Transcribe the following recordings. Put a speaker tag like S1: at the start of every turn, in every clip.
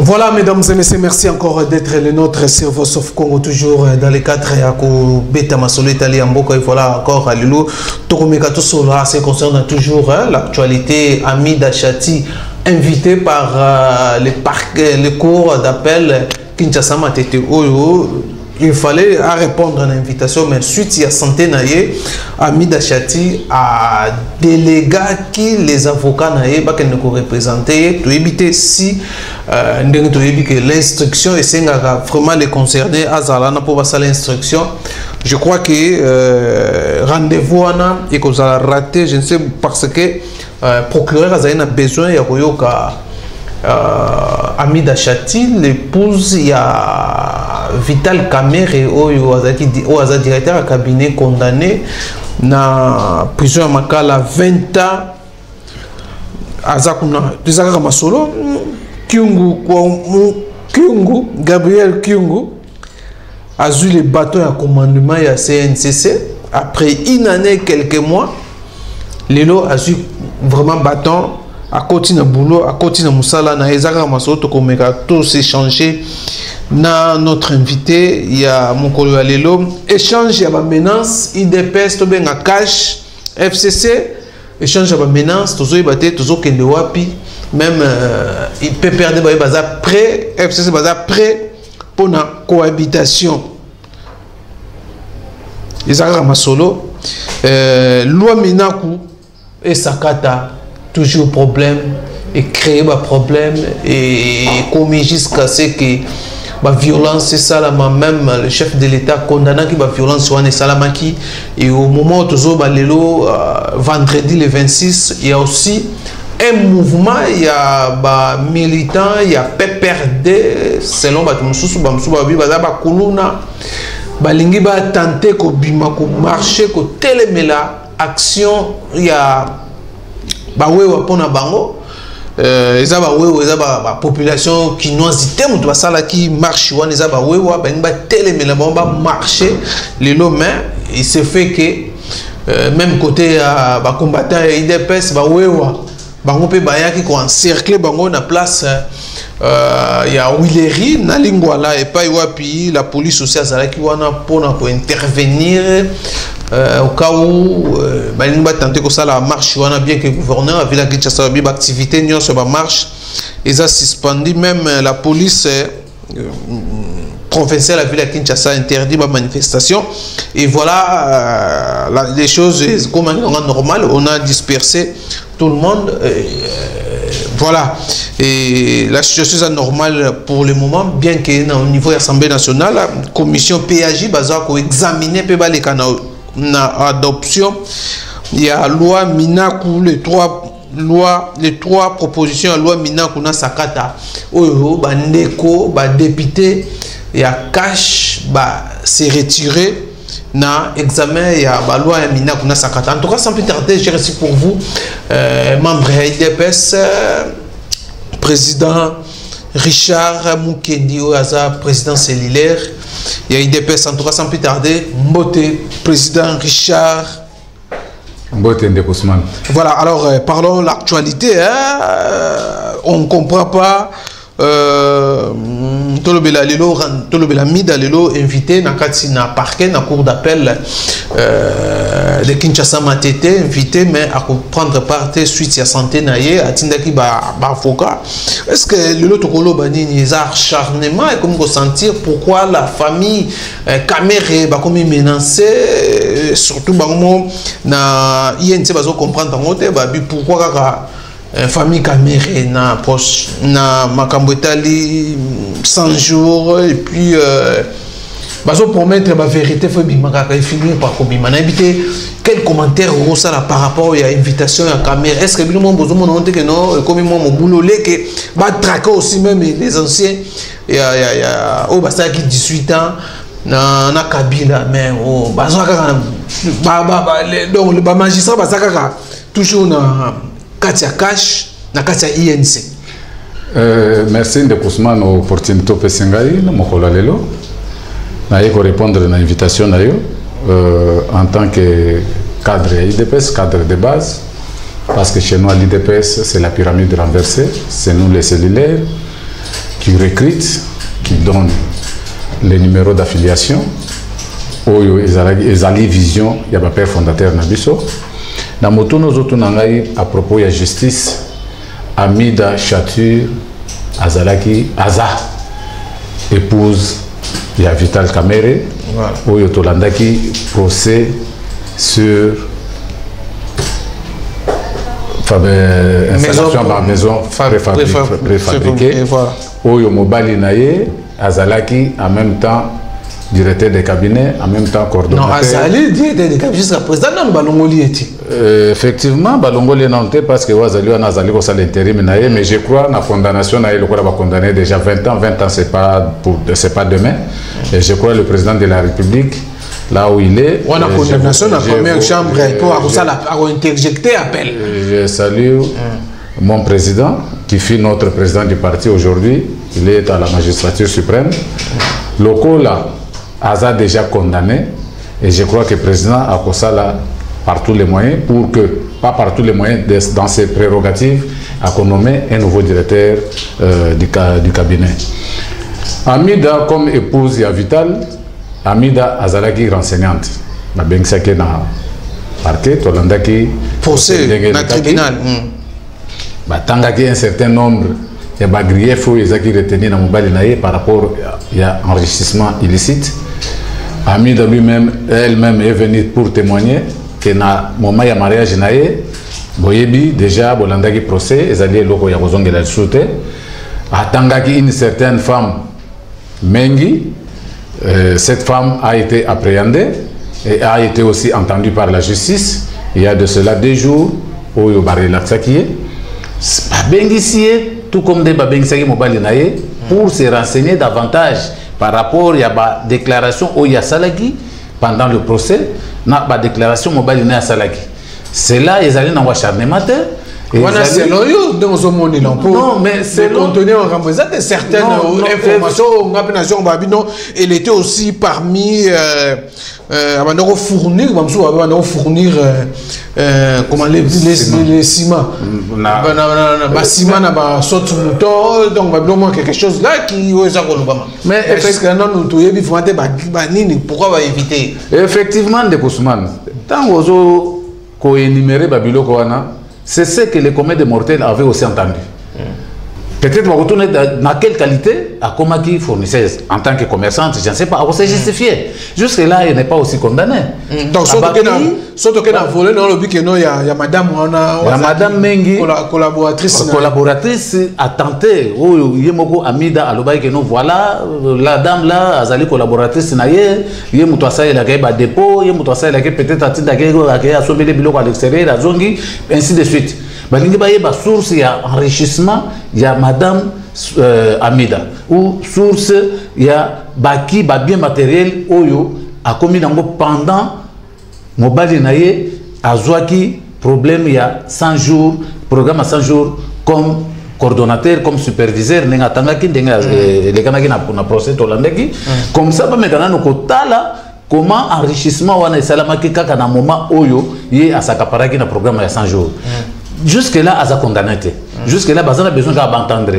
S1: Voilà, mesdames et messieurs, merci encore d'être les nôtres sur Voice of Congo, toujours dans les cadres à Beta Masolo Italie en Boko. Et voilà encore à Lilo. Tokomeka Tosola, c'est concerne toujours l'actualité. Amida Chati, invité par les cours d'appel Kinshasa Matete Oyo. Il fallait répondre à l'invitation, mais suite il y a santé naïe, Amida Chati a délégué qui les avocats naïe, bah qu'elle ne peut représenter, to éviter si l'instruction et c'est vraiment les concernés à Zalana pour passer l'instruction. Je crois que rendez-vous et qu'on a raté, je ne sais parce que procureur a besoin de Royoka. Amida Chati, l'épouse, il y a Vital Kamere, au directeur de cabinet condamné na prison à Makala 20 ans. Azakuna, Tizaka Masolo, Kyungu, Gabriel Kyungu, a eu le bâton à commandement à CNCC. Après une année, quelques mois, Lelo a eu vraiment bâton. À côté de boulot, à côté de Moussala, na ezaka masoto komeka tous échanger. Na notre invité, il y a mon collègue Alelo. Échange ya ba menace, IDPS to benga cash, FCC. Échange ya ba menace, tozo ibate, tozo kende wapi. Même il peut perdre ba baza prêt, FCC baza prêt pour la cohabitation. Ezaka masolo. Loi Minaku et Sakata. Toujours problème et créer des problèmes et commis jusqu'à ce que la violence c'est ça même le chef de l'État condamné qui la violence soit salamaki et au moment où toujours vendredi le 26 il y a aussi un mouvement il y a militants il y a PPRD selon Batumususu Bamsuba Baza Bakuluna balingi ba tenter ko bima ko marcher ko télémela action il y a bawewa pona bango eza bawewa eza ba population kinoise temu to basala qui marche wana eza bawewa ba telemela ba marcher le lomé il se fait que même côté ba combattant IDPS bawewa bango pe bayaki ko encercler bango na place ya Willery na lingwala et pas wapi la police aussi azalaki wana pona ko intervenir au cas où il va tenter que ça la marche bien que le gouverneur a vu la Kinshasa activité n'y sur la marche ils ont suspendu même la police provinciale a vu la Kinshasa interdit la manifestation et voilà les choses comme normal on a dispersé tout le monde voilà et la situation est normale pour le moment bien que au niveau de l'Assemblée nationale la commission PAJ va examiner les canaux na adoption il y a loi Minaku les trois propositions à loi Minaku na sakata oyo bandeko ba député il y a cash ba c'est retiré na examen il y a ba loi Minaku na sakata en tout cas sans plus tarder j'ai reçu pour vous membre IDPS président Richard Mukendi Oaza président cellulaire. Il y a IDPS en tout cas sans plus tarder. Mbote, président Richard.
S2: Mbote Ndekousman.
S1: Voilà, alors parlons de l'actualité. On ne comprend pas. Tolobela Mida Lelo invité na parquet na cour d'appel de Kinshasa Matete invité mais à prendre part suite à santé naie à tindaki ba avocat est-ce que Lelo Tokolo banini les acharnement et comme ressentir pourquoi la famille Kamere ba comme menacé surtout bango na INC bazo comprendre ngote ba pourquoi kaka famille Kamere na proche na makambotali 100 jours et puis bazo promettre la vérité faut bimaka finir par kobima na habité quel commentaire ça là par rapport à invitation à Kamere est-ce que bino bozo mon honte que non comme moi mon boulot que ba traquer aussi même les anciens il y a oh basta qui 18 ans na Kabila mais oh bazo kaka donc le magistrat basta kaka toujours na Katia Cash na Katia INC.
S2: Merci de Kousman au opportunité Pesengai na mokola lelo na yeko répondre à l'invitation na yo en tant que cadre IDPS cadre de base parce que chez nous à l'IDPS c'est la pyramide renversée c'est nous les cellulaires qui recrute, qui donne les numéros d'affiliation. Oyo ezali vision ya ba père fondateur na biso. Na moto nos autres nangai à propos ya justice Amida Chatur azalaki Aza épouse ya Vital Kamerhe. Oyo tolandaki procès sur installation par maison préfabriquée. Oyo mobali naye azalaki en même temps directeur de cabinet, en même temps coordonnateur.
S1: Non, Azali directeur de cabinet jusqu'à présent non balongoli était.
S2: Effectivement, balongoli non était parce que Azali on Azali ko ça l'intérim naye, mais je crois la condamnation naye le quoi va condamner déjà 20 ans c'est pas demain. Et je crois le président de la République là où il est.
S1: On a condamnation dans la première chambre pour ça a interjecté appel. Je
S2: salue mon président qui fut notre président du parti aujourd'hui, il est à la magistrature suprême. Locaux là Aza déjà condamné et je crois que le président a fait ça par tous les moyens pour que, pas par tous les moyens, dans ses prérogatives, a nommé un nouveau directeur du cabinet. Amida, comme épouse et Vital, Amida Azalaki renseignante. Ma bien que na parquet, Tolandaki
S1: procès dans le tribunal.
S2: Tangaki un certain nombre de griefs où ils ont retenu dans mobile par rapport à enrichissement illicite. Amida lui-même, elle-même est venue pour témoigner que na moment ya mariage naé, boyebi déjà bolandaki procès, ils allaient loko ya kozonge la soute. Atangaki une certaine femme Mengi, cette femme a été appréhendée et a été aussi entendue par la justice. Il y a de cela 2 jours où il y a relaxakié. Babengi sié, tout comme des babengi saki mobile naé, pour se renseigner davantage par rapport à la déclaration où il y a Salaki pendant le procès, na ba déclaration mobile naé à Salaki. C'est là ils allaient dans acharnement.
S1: Non, mais c'est contenu en représente certaines informations. Elle était aussi parmi fournir comment les ciments. Donc quelque chose là qui mais pourquoi éviter
S2: effectivement de Kousman tant qu'on énumérer Babiloko c'est ce que les comètes mortels avaient aussi entendu. Peut-être va retourner dans quelle qualité à Komaki fournisseuse en tant que commerçante, je ne sais pas, on s'est justifié. Jusque-là, il n'est pas aussi condamné.
S1: Donc, surtout que dans le volet, il y a madame,
S2: madame Mengi,
S1: collaboratrice
S2: a tenté, Yemoko Amida, que nous voilà, la dame là, Azali collaboratrice, Yemutwasa, il a gagné dépôt, Yemutwasa, il a peut-être assommé les bilots à l'extérieur, ainsi de suite. Il y a une source, il y a enrichissement, il y a madame Amida. Ou source, il y a baki, bien matériel, oyo, a commis pendant mobile naye, a zouaki, problème, il y a 100 jours, programme à 100 jours, comme coordonnateur, comme superviseur, les Kanaki na procès Tolandeki. Comme ça, maintenant, nous là. Comment enrichissement wana salamaki kaka na moment oyo yé à s'accaparer na programme il y a 100 jours. Jusque là à sa condamné. Jusque là bazana besoin d'entendre.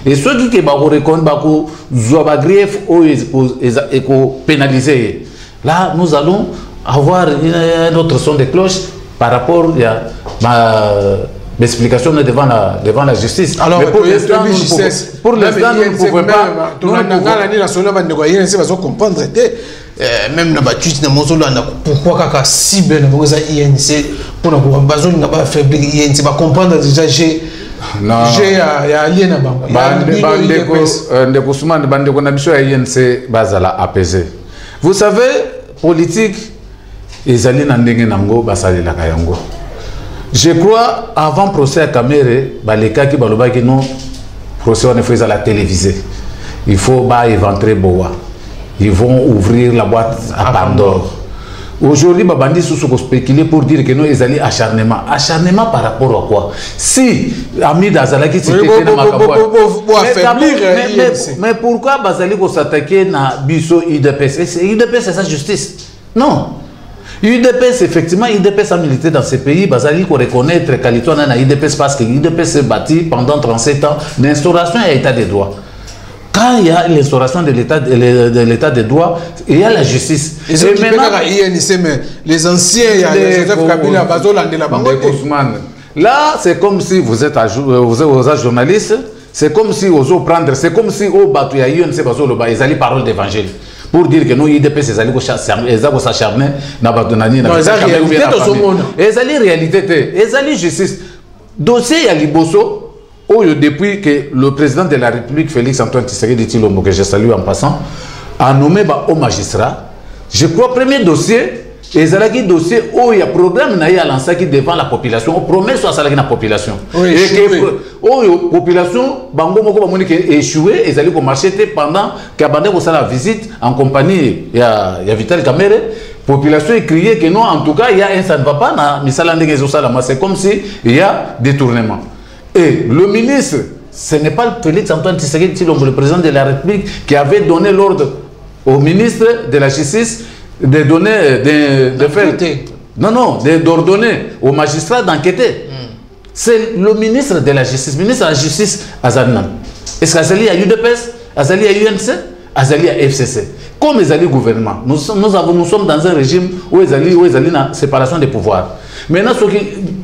S2: Et ceux qui ba reconnaître ba ko zoba grief oyo et ko pénaliser. Là nous allons avoir un autre son de cloche par rapport à l'explication devant la justice.
S1: Alors,
S2: mais pour l'instant, nous ne pouvons pas.
S1: Même dans la pourquoi kaka cible dans INC pour la besoin de affaiblir INC va comprendre déjà j'ai allié na bango
S2: apaisé. Vous savez politique les alliés n'andenge nango basali la kayango. Je crois avant procès à Kamerhe les cas qui baloba qui non procès on fait à la télévisée. Il faut pas éventrer boa. Ils vont ouvrir la boîte à Pandore. Aujourd'hui, Babandi Soussou spéculer pour dire que nous, ils allaient acharnement. Acharnement par rapport à quoi? Si Amida Azalaki s'était dans ma mais pourquoi Bazali s'attaquer à Bisso IDPS? IDPS, c'est sa justice. Non. UDPS, effectivement, UDPS a milité dans ces pays. Bazali qu'on reconnaître Kalitoana na UDPS parce que UDPS s'est bâti pendant 37 ans d'instauration et état des droits. quand il y a l'instauration de l'état de droit, il y a la justice.
S1: Et maintenant, les anciens, il y a Joseph Kabila,
S2: là, c'est comme si vous êtes journaliste, c'est comme si vous prendre, c'est comme si au bateau, il y a eu un ils allaient parole d'évangile. Pour dire que nous, IDPS, ils allaient s'acharner dans la réalité, ils allaient justice. Dossier, il y a Liboso. Depuis que le président de la République, Félix Antoine Tshisekedi Tshilombo, que je salue en passant, a nommé au magistrat, je crois, premier dossier, et il dossier où il y a programme à lancer qui devant la population, promet soit la population.
S1: Oui,
S2: et que la population, bango moko ba échoué, ils allaient marcher pendant qu'abandé la visite en compagnie il y a Vital Kamerhe. Population est criée que non, en tout cas, il y a un ça ne va pas, c'est comme si il y a détournement. Et le ministre, ce n'est pas Félix Antoine Tshisekedi Tshilombo, le président de la République, qui avait donné l'ordre au ministre de la Justice de donner, de faire... Non, d'ordonner aux magistrats d'enquêter. C'est le ministre de la Justice. Le ministre de la Justice, Azalinan. Est-ce qu'Azali a UDPS, Azali a UNC, Azali a FCC? Comme Azali gouvernement, nous sommes dans un régime où Azali a séparation des pouvoirs. Maintenant, ce qui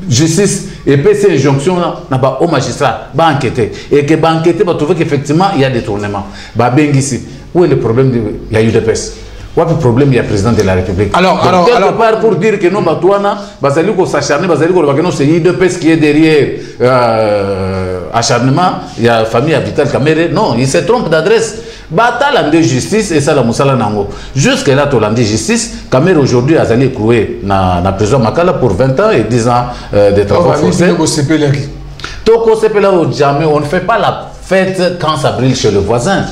S2: justice et PC injonction au magistrat va enquêter et que va enquêter va trouver qu'effectivement il y a détournement. Où est le problème de la UDPS? Où est le problème il y a président de la République? Alors part pour dire que non, Bazali ko s'acharner, Bazali ko que non, c'est UDPS qui est derrière acharnement. Il y a famille à Vital Kamerhe. Non, il se trompe d'adresse. Batal en justice et ça la Moussala Nango. Jusque là, tu l'as dit justice. Kamerhe aujourd'hui a allé clouer dans la prison Makala pour 20 ans et 10 ans de travaux forcés. Jamais, on ne fait pas la fête quand ça brille chez le voisin.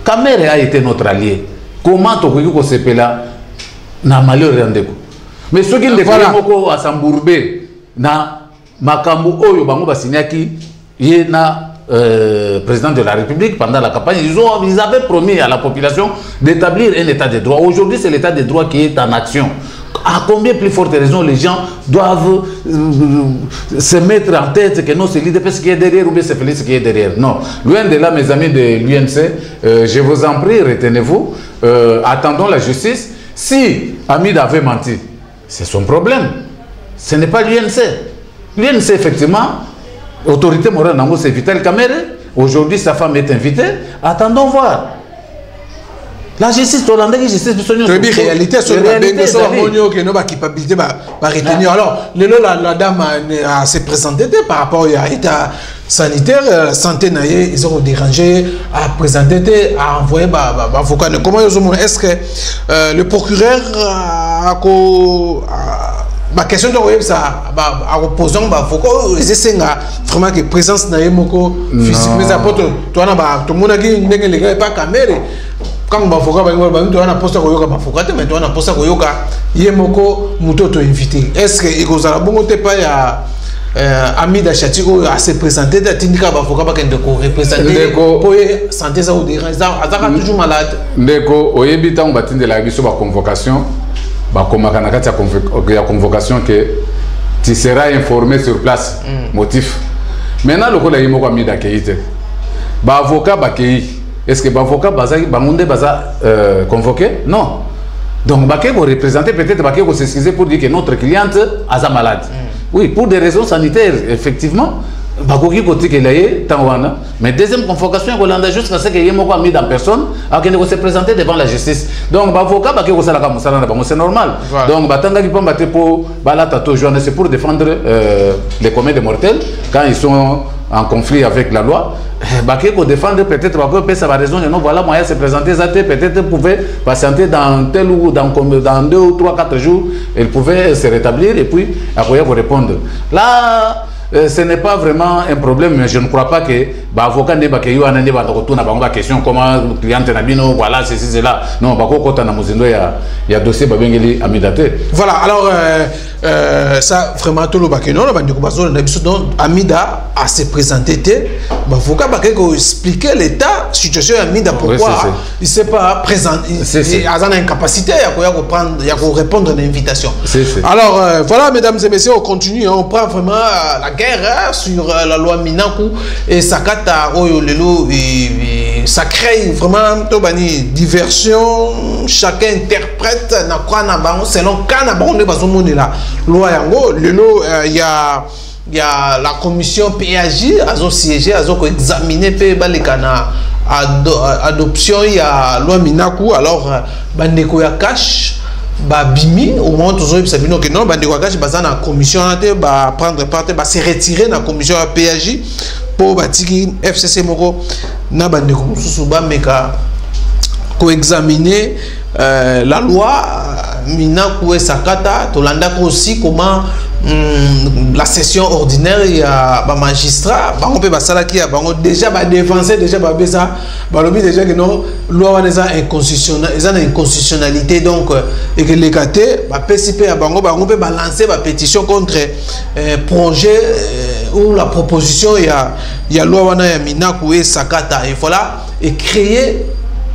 S2: Kamerhe a été notre allié. Comment tu peux se là na malheur rendez-vous? Mais ceux qui ne font pas à Sambourbe, na Makambo Oyo Bango Basinyaki, il na président de la République pendant la campagne, ils avaient promis à la population d'établir un état de droit. Aujourd'hui, c'est l'état de droit qui est en action. À combien plus forte raison les gens doivent se mettre en tête que non, c'est l'IDPS qui est derrière ou bien c'est Félix qui est derrière? Non. Loin de là, mes amis de l'UNC, je vous en prie, retenez-vous, attendons la justice. Si Hamid avait menti, c'est son problème. Ce n'est pas l'UNC. L'UNC, effectivement, autorité morale, c'est Vital Kamerhe. Aujourd'hui, sa femme est invitée. Attendons voir. La justice hollandaise, la justice
S1: de réalité, sur la culpabilité va retenir. Alors, la dame s'est présentée par rapport à l'état sanitaire, la santé, ils ont dérangé, à présenter, à envoyer l'avocat. Comment est-ce que le procureur ma question de ça à opposant ils essaient vraiment que présence na yemoko physique mais apporte toi na tout le monde a dit ndenge les gars pas caméra quand l'avocat va tu as poste koyoka l'avocat mais tu as poste koyoka yemoko mutoto invité est-ce que ikozala bongo te pas ya Hamid Achati a se présenté tindika l'avocat ba kende ko représenter pour santé ça ou dérange ça toujours malade
S2: ndeko oyebi tant batindela biso ba convocation. Il y a convocation que tu seras informé sur place. Motif. Maintenant, le collègue m'a mis d'accueillir. Avocat est-ce que l'avocat va convoquer? Non. Donc, il va représenter peut-être qu'il va s'excuser pour dire que notre cliente est malade. Oui, pour des raisons sanitaires, effectivement. Mais deuxième convocation, jusqu'à ce qu'il y ait mis en personne, qui ne se présenter devant la justice. Donc, l'avocat, c'est normal. Donc, c'est pour défendre les communs des mortels quand ils sont en conflit avec la loi. Défendre peut-être ça va raison, non, voilà, moyen de se présenter, peut-être pouvait patienter dans tel ou dans 2 ou 3, 4 jours, il pouvait se rétablir et puis après vous répondre. Là, ce n'est pas vraiment un problème, mais je ne crois pas que l'avocat n'ait pas de question comment le client n'a pas voilà, ceci, cela. Non, il y a dossier à Midate.
S1: Voilà, alors ça, vraiment, tout le bac, non, Amida a se présenté, l'avocat va expliquer l'état, situation Amida, pourquoi il ne s'est pas présenté, il a une incapacité à répondre à l'invitation. Alors, voilà, mesdames et messieurs, on continue, on prend vraiment la guerre sur la loi Minaku et Sakata Oyo Lelo et ça crée vraiment une diversion, chacun interprète selon il y a la commission PAJ a siégé, a examiné adoption, il y a loi Minaku, alors bandeko ya cash bimi au moment où ils savent que non bandeko ya cash baza na commission ba prendre part ba se retirer na commission PAJ pour batiki FCC moko na bandeko mususu ba meka ko examiner la loi Minaku et Sakata tolanda aussi comment la session ordinaire il y a ba magistrat bango pe basala ki ya bango déjà ba défenseur déjà ba besa ba lobi déjà que non loi wana eza inconstitutionnel eza na inconstitutionnalité donc et que les caté ba PCP ya bango pe ba lancer ba pétition contre projet ou la proposition il y a loi wana ya Minaku et Sakata et voilà et créer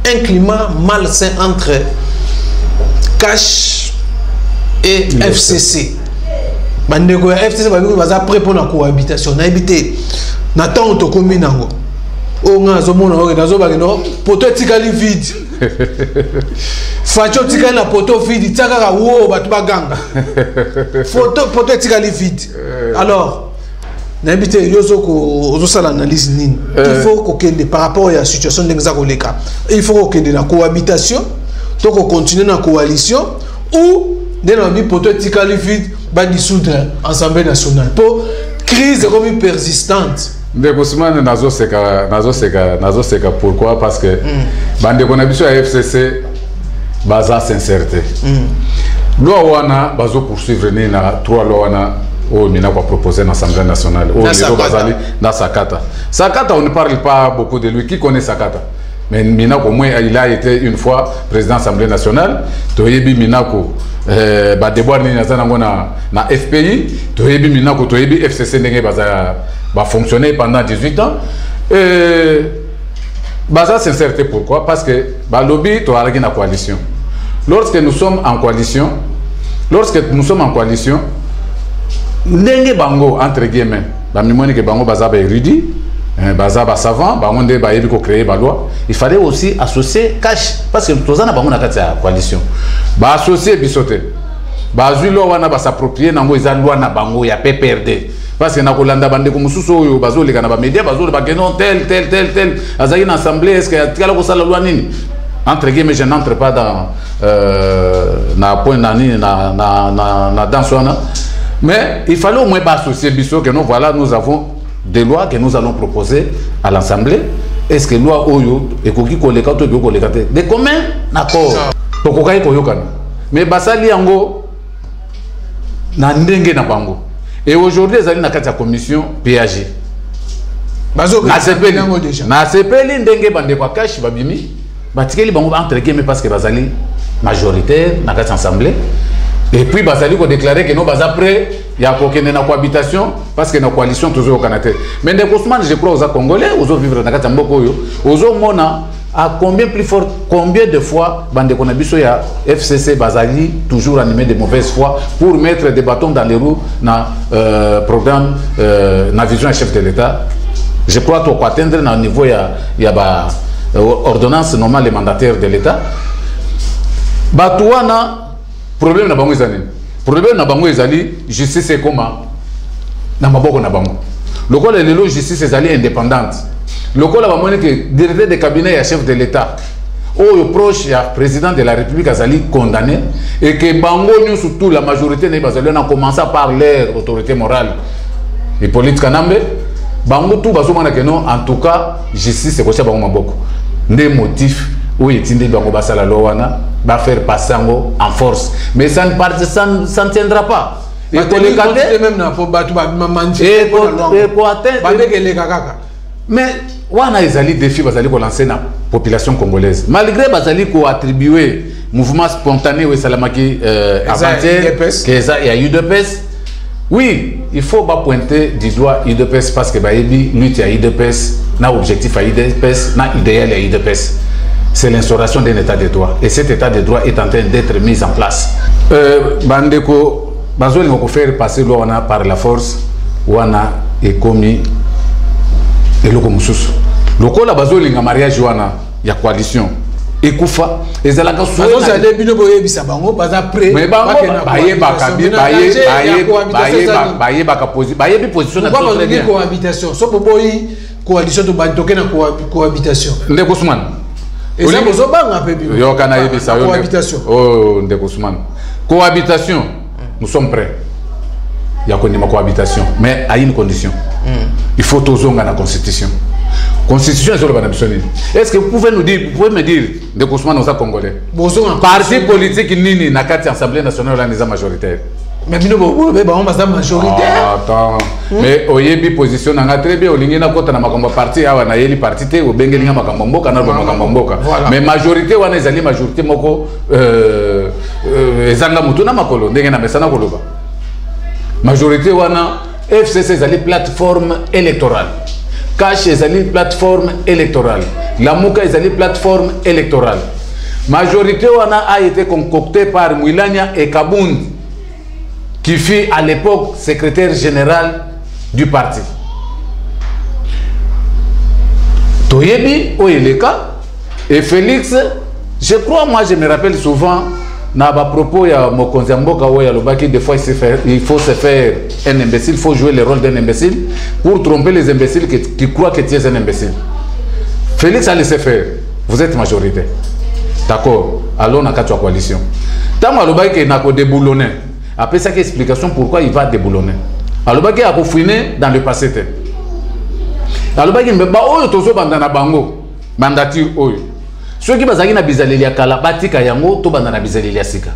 S1: un climat malsain entre Cash et FCC. Bandeko FCC va prêt pour la cohabitation. Na habité. Nathan otokomi nango. O nga zomona o nazo ba no poto tikali vide. Facho tikali na poto vide, tsaka wo batu baganga. Poto tikali vide. Alors n'habité yozoko ozosala analyse nini. Il faut qu'okende par rapport à la situation d'exakoleka. Il faut qu'okende la cohabitation. Donc on continue dans la coalition ou dans la vie pour vide va dissoudre l'Assemblée nationale pour crise comme persistante.
S2: Nazo seka pourquoi parce que bande connexion à FCC baza sincérité. Loi wana bazo poursuivre na trois lois wana au mina va proposer dans l'Assemblée nationale au niveau bazali dans Sakata. Sakata on ne parle pas beaucoup de lui, qui connaît Sakata? Mais Minako, au moins, il a été une fois président de l'Assemblée nationale. Toyebi Minako, déboire na FPI. Toyebi Minako, Toyebi FCC va fonctionner pendant 18 ans. Baza sincérité, pourquoi? Parce que le lobby, tu as la coalition. Lorsque nous sommes en coalition, ndenge bango, entre guillemets, bango baza ba érudit. Baza ba savant bangonde ba yebi ko créer ba loi, il fallait aussi associer cash parce que tozana bango na kati ya coalition ba associer bisote ba zui loi wana ba s'approprier nango eza loi na bango ya PPRD parce que na kolanda bande ko mususu oyo bazo leka na ba média bazo ba kenon tel azaki na assemblée est-ce que atikala ko sala loi nini entre guillemets je n'entre pas dans na point nani na dans sona mais il fallait au moins ba associer biso que non voilà nous avons des lois que nous allons proposer à l'Assemblée. Est-ce que loi Oyo et Koki Koleka to Koleka des communs d'accord. Pokokai Koyokan. Mais basali yango na ndenge na bango. Et aujourd'hui ils allaient na kati ya commission PAG. Bazo na sepeli ndenge bande kwa cash babimi. Batikeli bango entre guillemets parce que basali majoritaire na kati assemblée. Et puis basali ko déclarer que non bas après il y a aucune cohabitation parce que la coalition toujours au Canada. Mais des Ousmane je crois aux Congolais aux vivre dans kati mboko yo aux mona à combien plus fort combien de fois bande konabiso ya FCC basali toujours animé de mauvaise foi pour mettre des bâtons dans les roues na programme na vision à chef de l'État. Je crois qu'on atteindre na niveau ya ba ordonnance normale les mandataires de l'État. Batouana problème na bango ezali. Problème na bango ezali justice est comment na maboko na bango. Lokola lelo justice ezali indépendante. Lokola ba mone que directeur de cabinet et chef de l'État ou proche ya président de la République azali condamné et que bango nous surtout la majorité ne bazali na commencer par leur autorité morale et politique kanambe bango tout bazomana que non en tout cas justice c'est kocha bango maboko. Ndé motif où etinde bango basala lowana va faire passer en force mais ça ne tiendra pas et pour les cadets même na pour battu manger et pour atteindre mais wana ezali défi bazali ko lancer na population congolaise malgré bazali ko attribuer mouvement spontané ou salamaki avant-hier que ça il y a eu de pèse. Oui, il faut pas pointer du doigt UDPS parce que bayebi lutte à UDPS na objectif à UDPS na idéal à UDPS. C'est l'instauration d'un état de droit et cet état de droit est en train d'être mis en place. Bandeko bazoli ngoko faire passer loi wana par la force wana et commis et loko mususu. lokola bazolinga mariage wana ya coalition ekufa ezalaka
S1: soyo ça allait bino boyebisa bango baza prêt
S2: mais bango baye position
S1: na cohabitation so boboyi coalition to bantoke na cohabitation
S2: ndeko Ousmane
S1: eza bozo banga pe bino
S2: yo kana yebisa yo
S1: cohabitation
S2: oh ndeko Ousmane cohabitation nous sommes prêts ya kondima cohabitation mais à une condition il faut tozonga na constitution. Constitution sur le banabisoni. Est-ce que vous pouvez me dire de Ousmane aux Congolais? Parti politique nini na kati Assemblée nationale la nisa majoritaire.
S1: Mais bino bo on va majoritaire.
S2: Attends. Mais oyebi position nga très bien olingi na kota na makambo parti awa na yeli parti te o bengeli nga makambo mboka na makambo mboka. Mais majorité wana ezali majorité moko ezanga mutu na makolo ndenge na mesana koloba. Majorité wana FCC ezali plateforme électorale. Cash ezali plateforme électorale. La Mouka ezali plateforme électorale. Majorité wana a été concoctée par Mouilania et Kabound, qui fut à l'époque secrétaire général du parti. Toyebi Oyeleka et Félix, je crois, moi je me rappelle souvent, na ba propos ya Mokonzi Mboka Oya Lobaki, des fois il faut se faire un imbécile, il faut jouer le rôle d'un imbécile pour tromper les imbéciles qui croient que tu es un imbécile. Félix a laissé faire. Vous êtes majorité. D'accord. Allons dans la coalition. Tant que Lobaki n'a pas déboulonné. Après ça, explication pourquoi il va déboulonner. Lobaki a fouiné dans le passé. Lobaki n'a pas eu bandana bango mandature oyo. Ceux qui bazaki na bizaleli ya kala batika yango to bandana bizaleli ya sika.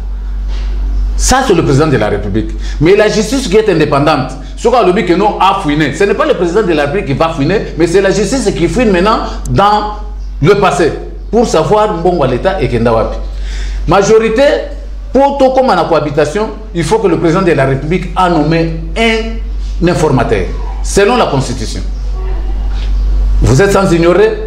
S2: Ça c'est le président de la République. Mais la justice qui est indépendante, ce qu'on a dit que non a fouiné. Ce n'est pas le président de la République qui va fouiner, mais c'est la justice qui fouine maintenant dans le passé pour savoir mbongo à l'État et kenda wapi. Majorité pour tout comme en cohabitation, il faut que le président de la République a nommé un informateur selon la Constitution. Vous êtes sans ignorer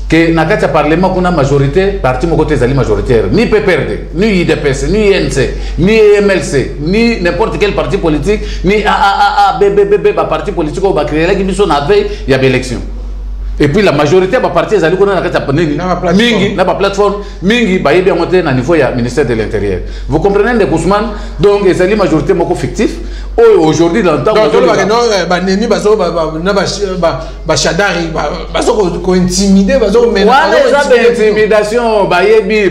S2: que dans le Parlement, on a majorité, parti mon côté majoritaire, ni PPRD, ni IDPS, ni INC, ni MLC, ni n'importe quel parti politique, ni AAA, BBB, parti politique, on va créer là qui sont avec il y a l'élection. Et puis la majorité va partir à la plateforme mingi ba yebi monter na niveau ya ministère de l'Intérieur. Vous comprenez de Ousmane, donc les alliés majorité moko fictif. Aujourd'hui dans le temps
S1: ba nemi bazo ba chadari bazo ko intimider bazo
S2: menacer intimidation ba yebi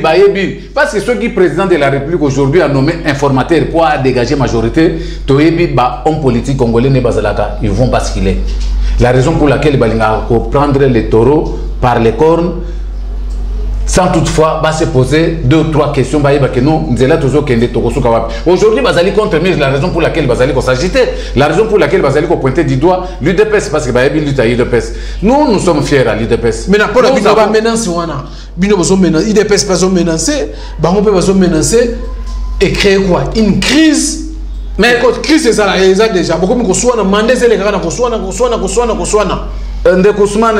S2: parce que ceux qui président de la République aujourd'hui a nommé informateur pour dégager majorité to yebi ba homme politique congolais ne bazalaka ils vont basculer. La raison pour laquelle Balinga va prendre les taureaux par les cornes sans toutefois va se poser 2 ou 3 questions. Aujourd'hui, Bazali contre mais la raison pour laquelle Bazali s'agiter, la raison pour laquelle Bazali pointer du doigt l'UDPS parce que l'UDPS. Nous sommes fiers à l'UDPS.
S1: Mais pour la menace, l'UDPS pas menacé, Bango peut menacer et créer quoi? Une crise. Mais quand crise c'est ça déjà beaucoup de choses mandé c'est les gars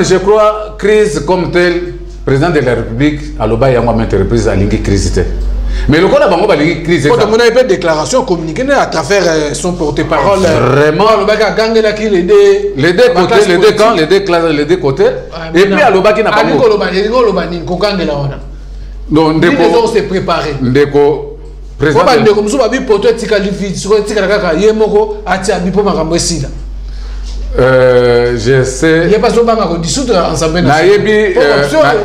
S2: je crois crise comme tel président de la République à l'Oba y a moins entreprise à l'ingi crise mais le cas bango ba l'ingi crise
S1: quand on a une déclaration communiquée à travers son porte-parole
S2: vraiment
S1: le bac a gagné là qui les
S2: deux côtés et puis à l'Oba qui n'a pas
S1: donc on s'est préparé
S2: ndeko
S1: président comme ça ba poto etika livi sur etika kaka yemoko atia bipo makambo esila
S2: je sais
S1: il y a pas besoin de dissoudre ensemble na yebi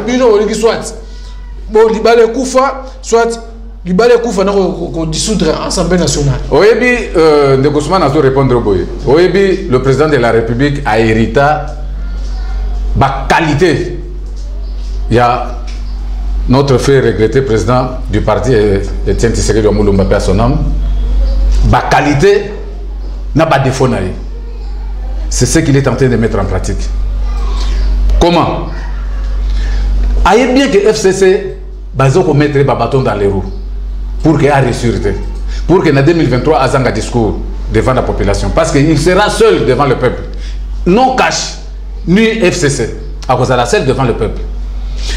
S1: bino olingi soit bon libale kufa soit libale kufa na ko dissoudre ensemble national
S2: oyebi ndeko Ousmane a répondre boye oyebi le président de la République a hérité ba qualité il y a notre frère regretté président du parti Etienne Tshisekedi Omulumba paix à son âme, ba qualité n'a pas défaut naï. C'est ce qu'il est en train de mettre en pratique. Comment? Aïe bien que FCC bazo ko mettre ba bâton dans les roues pour qu'il y ait ressurité, pour que en 2023 azanga discours devant la population parce qu'il sera seul devant le peuple. Non cash ni FCC à cause de la seule devant le peuple.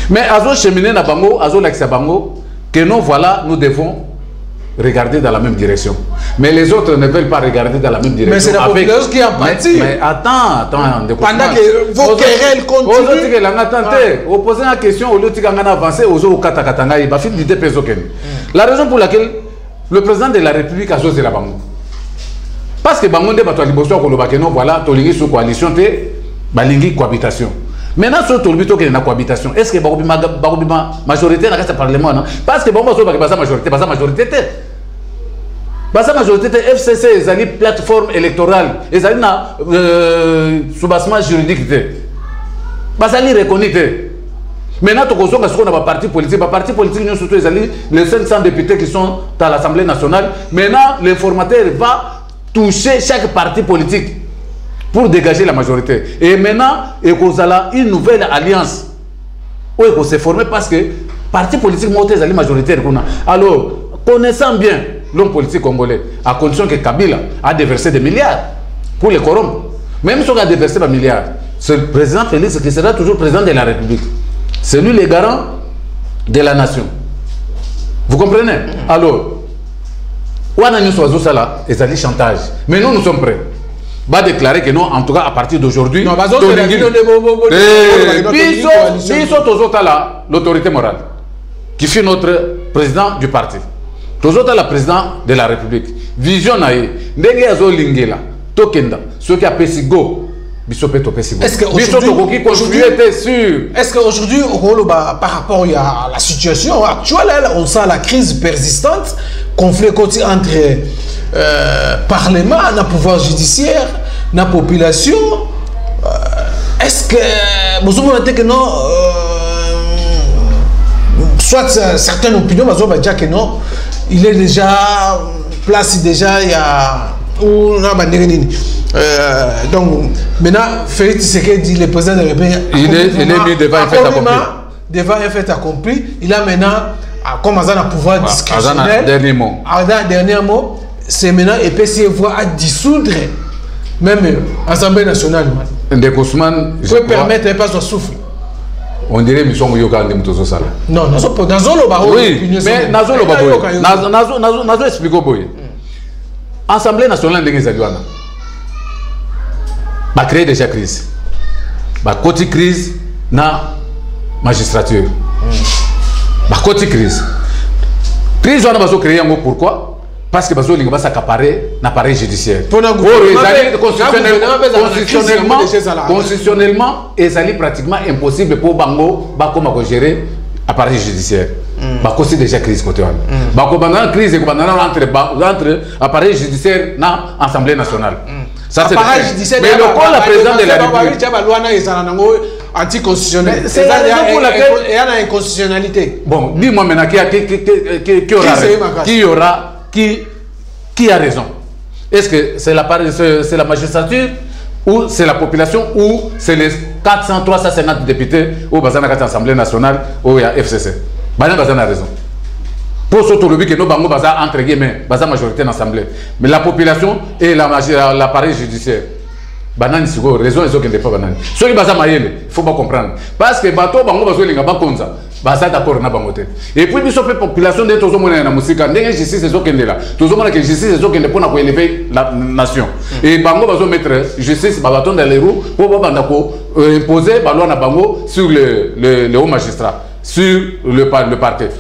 S2: Mais azo cheminer na bango, azo l'accès bango, que non voilà, nous devons regarder dans la même direction. Mais les autres ne veulent pas regarder dans la même direction.
S1: Mais c'est la population qui est en partie.
S2: Mais attends.
S1: Pendant que vos querelles continuent.
S2: Opposer la question, au lieu de avancer, la raison pour laquelle le président de la République a choisi la Bango. Parce que Bango de Batoualiboso, voilà, Tolingi sous coalition, Balingi cohabitation. Maintenant, sur Tolbito qui est en cohabitation, est-ce que la majorité dans le Parlement? Parce que Bango soit pas majorité, pas majorité. La majorité FCC, ils ont une plateforme électorale, ils ont une soubassement juridique. Ils ont reconnu. Maintenant, tu as un parti politique. Les partis politiques, nous surtout, les 500 députés qui sont à l'Assemblée nationale. Maintenant, l'informateur va toucher chaque parti politique pour dégager la majorité. Et maintenant, il y a une nouvelle alliance où il faut se former parce que parti politique est majoritaire. Alors, connaissant bien l'homme politique congolais, à condition que Kabila a déversé des milliards pour les corrompre, même si on a déversé des milliards, c'est le président Félix qui sera toujours président de la République. C'est lui le garant de la nation. Vous comprenez? Alors, on a un chantage. Mais nous sommes prêts. Va déclarer que non, en tout cas à partir d'aujourd'hui, l'autorité morale qui fait notre président du parti. Toujours la président de la République. Vision naïe. Ndenge azo lingela. Tokenda. Ce qui a pesigo.
S1: Est-ce qu'aujourd'hui, par rapport à la situation actuelle, on sent la crise persistante, conflit entre Parlement, le pouvoir judiciaire, la population. Est-ce que vous avez que non, soit certaines opinions, vous avez dit que non, il est déjà placé déjà il y a donc maintenant Félix Tshisekedi, le président de la République,
S2: il est mis devant un fait accompli.
S1: Devant un fait accompli, il a maintenant comme un pouvoir discrétionnaire.
S2: Dernier mot.
S1: Dernier mot, c'est maintenant et PCF voit à dissoudre même l'Assemblée nationale.
S2: Ndekosman
S1: peut permettre pas son souffle.
S2: On dirait que nous sommes en sala.
S1: Non, nous sommes dans zone baro.
S2: Oui, mais nazo expliquer boy. Assemblée nationale de Zaliwana. Va créer déjà crise. Va côté crise na magistrature. Va côté crise. Crise on a besoin créer un pourquoi? Parce que besoin de s'accaparer l'appareil judiciaire. Constitutionnellement, c'est pratiquement impossible pour Bango de gérer l'appareil judiciaire. Bah c'est déjà crise côté bah pendant crise entre appareil judiciaire et l'Assemblée nationale.
S1: Ça c'est mais le président de la République anticonstitutionnel. C'est la raison pour laquelle il y a une inconstitutionnalité.
S2: Bon, dis-moi maintenant qui a raison. Est-ce que c'est la magistrature ou c'est la population ou c'est les 350 députés au l'Assemblée nationale ou il y a FCC? Banan a raison. Pour ce lobby que nous avons entre guillemets, la majorité dans l'Assemblée. Mais la population et l'appareil judiciaire. Banan c'est raison ils ont pas banan. Ce qui il faut pas comprendre. Parce que bateau bango bazo linga bakonza. Baza d'accord na bangote. Et puis biso pe population de tozo mona na musika ndenge justice ezo kende là. Tozo mona que justice ezo kende pour na ko élever la nation. Et bango bazo mettre justice babaton dans les roues pour banda ko imposer ba loi na bango sur le haut magistrat, sur le parquet.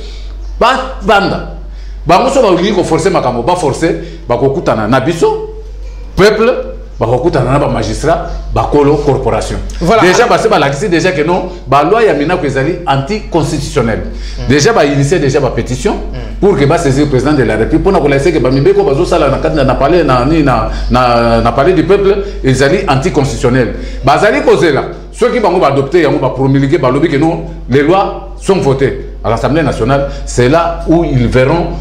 S2: Ba banda. Bango so ba lingi ko forcer makambo, ba forcer ba ko kutana na biso peuple un magistrat, bakolo corporation. Voilà. Déjà, c'est déjà que non, la loi yamina anticonstitutionnelle. Déjà, initié déjà ma pétition pour que saisir le président de la République pour nous laisser que Bamibeko bazo sala na parler du peuple, ils allaient anticonstitutionnels. Bazali cause là, ceux qui vont adopter, vont promulguer, lobby que non, les lois sont votées à l'Assemblée nationale. C'est là où ils verront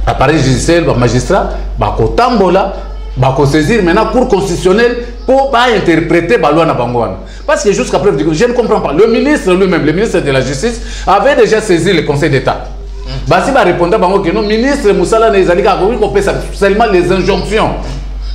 S2: appareil judiciaire, magistrat, bakotambola. Bah, saisir maintenant pour constitutionnel pour pas interpréter la loi na Bangouane. Parce que jusqu'à preuve, je ne comprends pas. Le ministre lui-même, le ministre de la Justice, avait déjà saisi le Conseil d'État. Bah, si va répondre à Bango que non, ministre Moussala Nezalika, qu'on peut seulement les injonctions.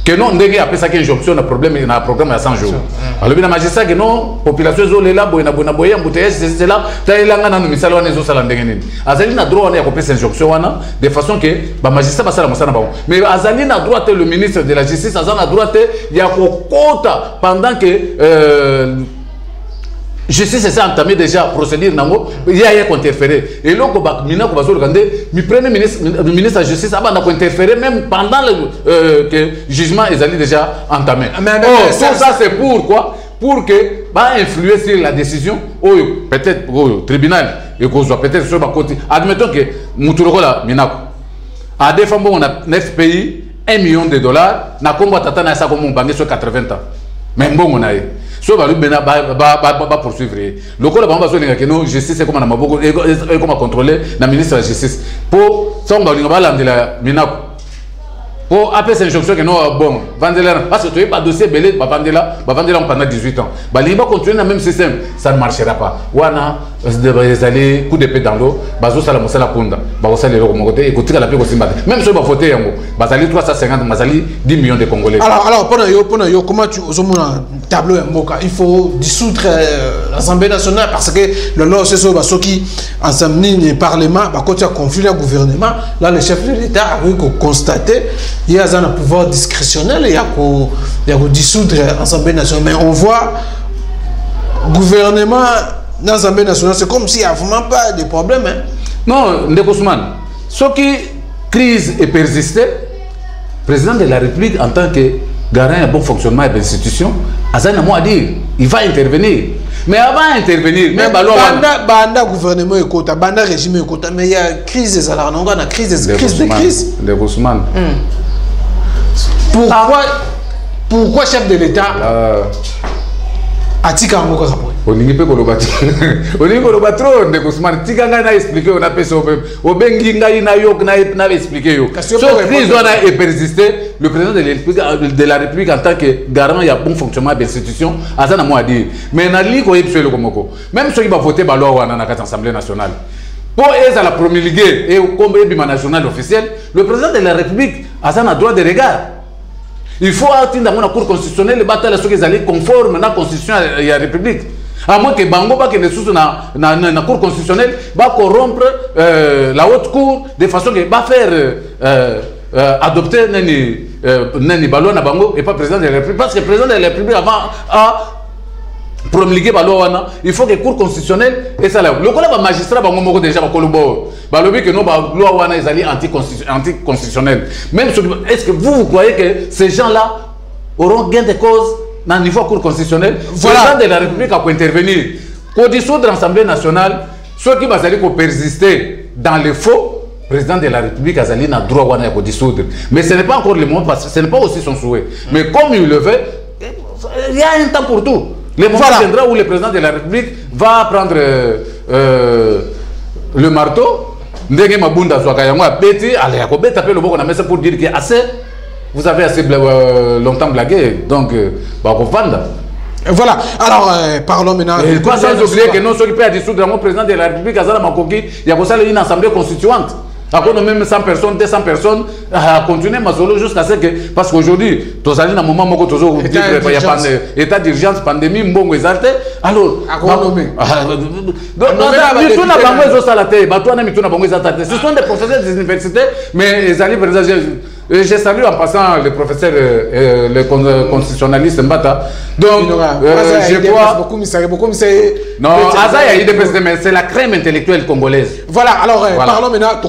S2: que non ndenge après ça injonction na problème na programme à 100 jours alors bien magistrat que non population zo lela boyena boya mbouteillage c'est là tailanga na misala wana zo sala ndenge nini azali na droit wana ya kopesa injonction wana de façon que ba magistrat basala mosana ba mais azali na droit le ministre de la justice azali na droit ya kokota pendant que justice s'est entamé déjà procédure nango il y a interféré et là mina ko bazolo kande mi premier ministre de la justice abana ko interférer même pendant le que jugement est allé déjà entamé tout ça c'est pour quoi pour que va influer sur la décision peut-être au tribunal et qu'on soit peut-être sur ma côté admettons que mutuloko la minako à des femmes on a 9 pays $1 million na kombo tata na sa comme bangi sur 80 ans même bon on a so ba lubena ba poursuivre le ko la ba so linga que non justice comme na maboko et comment contrôler na ministre de la justice pour ça on va linga ba landela minako pour appeler cette injonction que non bon vendela parce que tu es pas dossier belé ba vendela pendant 18 ans ba linga continuer dans même système ça ne marchera pas wana des aller coup d'épée dans l'eau bazo sala mosala kunda ba sala le côté et côté la pe ko simba même si ba voter yango bazali 350 bazali 10 millions de congolais
S1: alors pendant yo comment tu osomona tableau mboka il faut dissoudre l'Assemblée nationale parce que le loi c'est ceux qui ensemble ni parlement ba côté conflit le gouvernement là le chef de l'État a constaté il y a un pouvoir discrétionnel il y a dissoudre l'Assemblée nationale mais on voit gouvernement dans l'Assemblée nationale c'est comme s'il n'y a vraiment pas de problème hein.
S2: Non Ndeko Ousmane ce qui crise est persisté président de la République en tant que garant un bon fonctionnement de l'institution Azana moi à dire il va intervenir mais avant d'intervenir
S1: mais banda gouvernement écoute banda régime écoute mais il y a crise des alarmes on a crise de crise
S2: Ndeko Ousmane
S1: pourquoi chef de l'État atika ngo ka rapport
S2: oningi pe ko lobatro oningi ko lobatro Ndeko Ousmane tika nga na expliquer on a fait ça obengi ngai na yok na expliquer yo so crise on a persisté le président de la République en tant que garant il y a bon fonctionnement de l'institution azana moi à dire mais na li ko yepselo komoko même ceux qui va voter ba loi wana na l'Assemblée nationale pour eux à la promulguer et comme bima national officiel le président de la République azana droit de regard. Il faut attendre la Cour constitutionnelle, les batailles qui sont conformes à la Constitution et à la République. À moins que Bango, qui ne soit dans la Cour constitutionnelle, va corrompre la haute cour de façon que va faire adopter Nani Ballon à Bango et pas président de la République. Parce que le président de la République avant a promulgué la loi, il faut que la Cour constitutionnelle et ça là. Le collègue magistrat Bango déjà va colombo. Balobi que non, la loi wana est anticonstitutionnelle. Même est-ce que vous croyez que ces gens-là auront gain de cause dans le niveau Cour constitutionnelle? Voilà. Le président de la République a pu intervenir. Pour dissoudre l'Assemblée nationale, ceux qui vont persister dans le faux, le président de la République a le droit de dissoudre. Mais ce n'est pas encore le moment, parce que ce n'est pas aussi son souhait. Mais comme il le veut, il y a un temps pour tout. Le moment viendra où le président de la République va prendre le marteau. Ndenge mabunda soit kayangwa beti allez à kobeta pe le boko na messe pour dire que assez vous avez assez longtemps blagué donc ba kopanda
S1: voilà alors parlons maintenant
S2: et pas sans oublier que non celui peut dissoudre le président de la République azala makoki ya kosala une assemblée constituante à quoi même 100 personnes 200 personnes à continuer masolo jusqu'à ce que parce qu'aujourd'hui tous allez dans moment moko tozo dire il y a état d'urgence pandémie mbongo exalté alors mituna bango ezosalate batwana mituna bango ezatate ce sont des professeurs des universités mais les alliés je salue en passant le professeur le constitutionnaliste Mbata donc je crois non Aza il est mais c'est la crème intellectuelle congolaise
S1: voilà alors parlons maintenant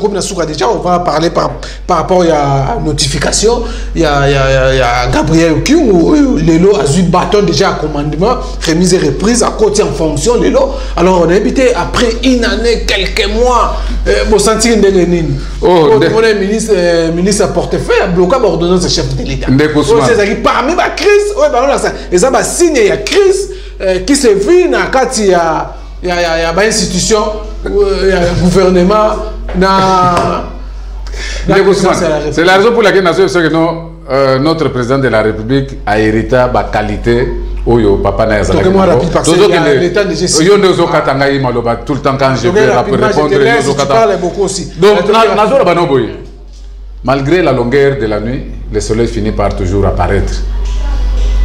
S1: déjà on va parler par rapport à la notification il y a Gabriel Kyungu Lelo a eu bâton déjà à commandement remise et reprise à côté en fonction Lelo alors on a invité après une année quelques mois pour sentir de Lénine le ministre à portefeuille a bloqué l'ordonnance du chef de l'État parmi la crise et ça va signer la crise qui se vit dans il y a une institution gouvernement
S2: c'est la raison pour laquelle notre président de la République a hérité de la qualité Oyo papa na yazala.
S1: Tout
S2: le temps quand je vais répondre
S1: beaucoup aussi.
S2: Donc malgré la longueur de la nuit le soleil finit par toujours apparaître.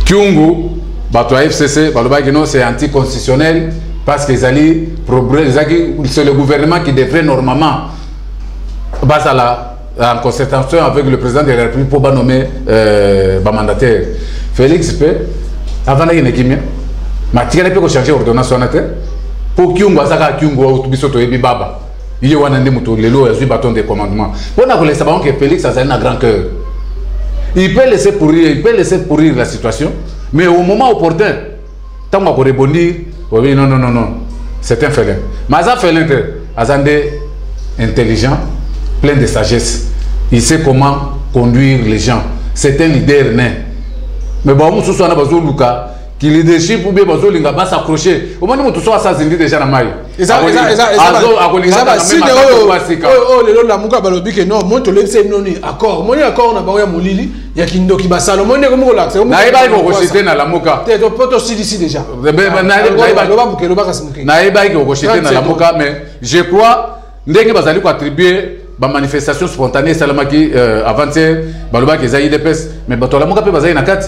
S2: Kyungu, bato FCC, c'est anticonstitutionnel parce que c'est le gouvernement qui devrait normalement, en concertation avec le président de la République, pour nommer mandataire. Félix P, avant de gagner, Matika peut changer l'ordonnance pour Kyungu, Kyungu, Bisoto et Baba. Il y a un bâton de commandement. Pour nous savons que Félix a un grand cœur. Il peut laisser pourrir la situation, mais au moment opportun, tant qu'on va rebondir, oui, non, c'est un félin. Mais un félin, intelligent, plein de sagesse. Il sait comment conduire les gens. C'est un leader né. Mais bon, nous sommes Luka. Qui leadership ou bien bazolinga ba s'accrocher au moment où tout ça ça zindi déjà na mai le la muka balobi que non monte le c'est non accord moni accord na ba ya molili ya kindoki basalo moni ko mo relax na iba ko chiter na la muka te to poto ici déjà na iba ko chiter na la muka mais je crois ndenge bazali ko attribuer ba manifestation spontanée salamaki avant-hier baloba que za IDPS mais bato la muka pe bazali na kati.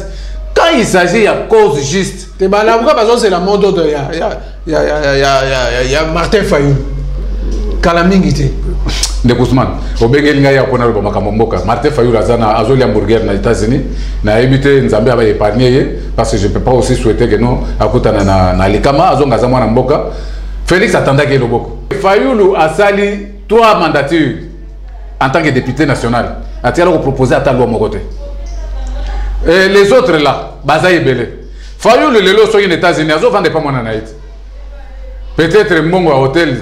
S2: Quand il s'agit de cause juste, c'est la mort d'ordre. Il y a Martin Fayou. Kalamingité. De Kousman. Au Bengelinga, il y a Martin Fayou, Azoli Hamburger, aux États-Unis. Na évité Nzambe avait épargné parce que je ne peux pas aussi souhaiter que nous, à côté de Likama, Azonga Zamwana Mboka. Félix attendait qu'il y ait le Boko. Fayou a sali 3 mandatures en tant que député national. A-t-il proposé à ta loi Mokote? Et les autres là, Bazaï Belé. Fayou le lelo sont aux États-Unis, ils vendent pas mon anaït. Peut-être Mongo à hôtel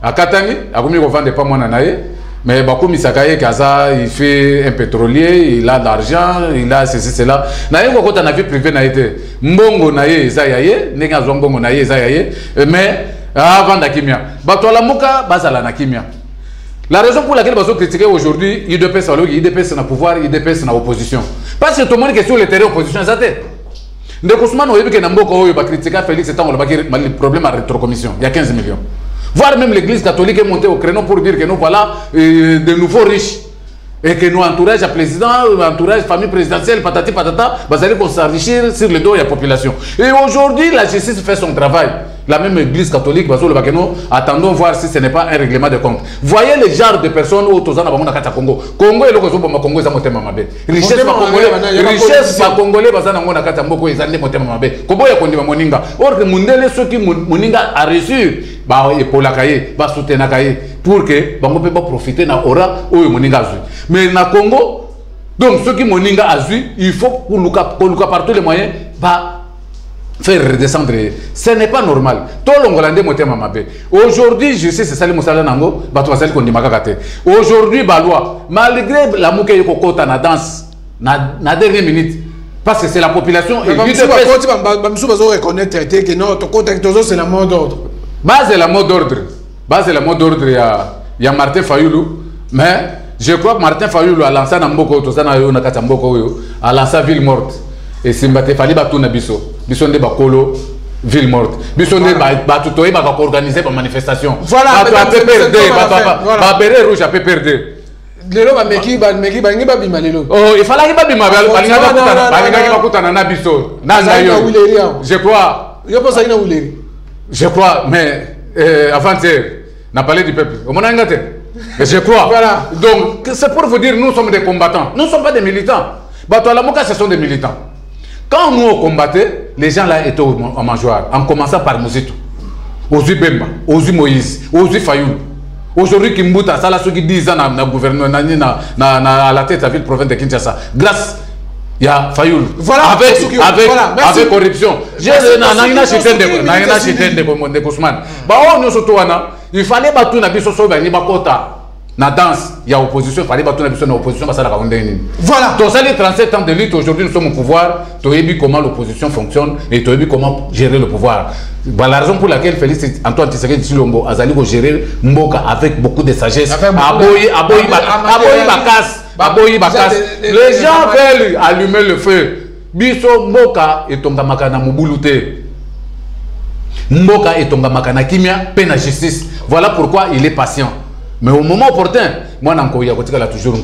S2: à Katani, à combien ils vendent pas mon anaït, mais Bakoumi Sakaye Kaza, il fait un pétrolier, il a de l'argent, il a ceci, cela. Naïe, quand on a vie privée, naïe, Mbongo naïe, Zayaye, Nenga Zongongo naïe, Zayaye, mais avant Nakimia. Batola Moka, Bazala Nakimia. La raison pour laquelle nous critiquons aujourd'hui, IDPS est dans le pouvoir, IDPS est dans l'opposition. Parce que tout le monde est sur le terrain opposition. De Kousman, on a vu que Nambo a critiqué Félix, c'est le problème à rétrocommission. Il y a 15 millions. Voire même l'église catholique est montée au créneau pour dire que nous voilà de nouveaux riches. Et que nous entourage à président, entourage famille présidentielle, patati patata, vous allez s'enrichir sur le dos de la population. Et aujourd'hui, la justice fait son travail. La même église catholique, attendons voir si ce n'est pas un règlement de compte. Voyez le genre de personnes où tous en avons dans Congo. Congo et le Congo, Congo est un mabé. Richesse pas congolais, bazana ngona kata mboko ezande motema mabe. Kobo ya kondima moninga. Or que mundele ceux qui moninga a reçu ba epola kaye, ba soutenir kaye pour que bango peut pas profiter na ora ou moninga azu. Mais na Congo, donc ceux qui moninga azu, il faut qu'on luka partout les moyens ba faire redescendre. Ce n'est pas normal. Tout le monde motema mabe. Aujourd'hui, je sais c'est ça le mosala nango, ba to sali kondima kakate. Aujourd'hui ba loi, malgré la mouke yoko kota na danse na dernière minute. Parce que c'est la population et reconnaître que non, c'est la mot d'ordre. Base la mot d'ordre. Base la mot d'ordre, il y a Martin Fayoulou. Mais je crois que Martin Fayoulou a lancé Namboko, a lancé Ville Morte. Et si il fallait battre Bisso. Bisso de Bakolo, Ville Morte. Bisso de Batoutoé, va organiser une manifestation. Voilà, Babere Rouge a PPRD. Lelo ba meki ba bima lelo. Oh, il fallait ba bima ba na biso. Je crois. Je crois mais avant-hier n'a parlé du peuple. Au monangate. Je crois. Voilà. Donc c'est pour vous dire nous sommes des combattants. Nous ne sommes pas des militants. Batoualamoka ce sont des militants. Quand nous on combattait, les gens là étaient en mangeoire en commençant par Mouzitou. Ozu Bemba, Ozu Moïse, Ozu Fayoulou. Aujourd'hui, Kimbuta, ça là, ceux qui disent à la gouvernement, à la tête de la ville province de Kinshasa, grâce à Fayoul, voilà, avec corruption. Il fallait battre la biso sur la Bakota. Na danse, il y a opposition, il fallait battre la opposition, parce que voilà. Dans les 37 ans de lutte, aujourd'hui nous sommes au pouvoir, tu as vu comment l'opposition fonctionne et tu as vu comment gérer le pouvoir. Bah, la raison pour laquelle Félix Antoine Tshisekedi Tshilombo a allé gérer Mboka avec beaucoup de sagesse. Les gens veulent allumer le feu. Biso Mboka et Tonga Makana Mubulute. Mboka et Tonga Makana Kimia, peine à justice. Voilà pourquoi il est patient. Mais au moment opportun, moi, je suis toujours un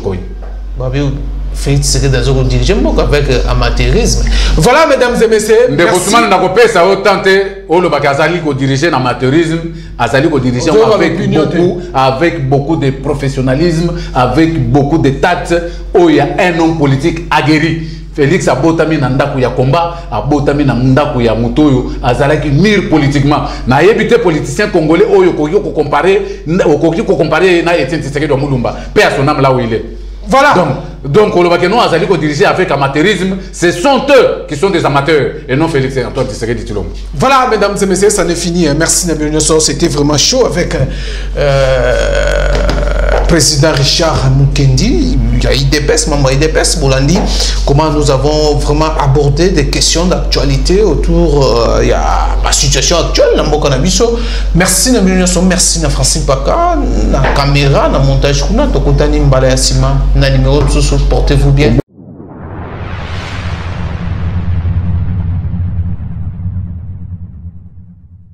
S1: Félix Tshisekedi a dirigé avec amateurisme. Voilà, mesdames et messieurs.
S2: Merci. Diriger l'amateurisme, avec beaucoup de professionnalisme, avec beaucoup de tact. Où il y a un homme politique aguerri. Félix Abotami Nandaku ya combat, Abotami Nandaku ya Mutoyo, Azalaki mire politiquement. Na yebite politicien congolais oyo kokyo ko comparer na Etienne Tshisekedi wa Mulumba. Paix à son âme là où il est. Voilà. Donc Olobakeno Azali ko diriger avec amateurisme, ce sont eux qui sont des amateurs et non Félix Antoine Tshisekedi Tshilombo.
S1: Voilà, mesdames et messieurs, ça n'est fini. Merci Nabil Nyonso, c'était vraiment chaud avec président Richard Mukendi, il y a IDPS, maman IDPS, Bolandi, comment nous avons vraiment abordé des questions d'actualité autour de la situation actuelle dans le Canabiso. Merci Nabil Nyonso, merci na Francine Paka, na caméra, na montage, na Tokotani Mbala Yassima, na numéro de sous, portez-vous bien.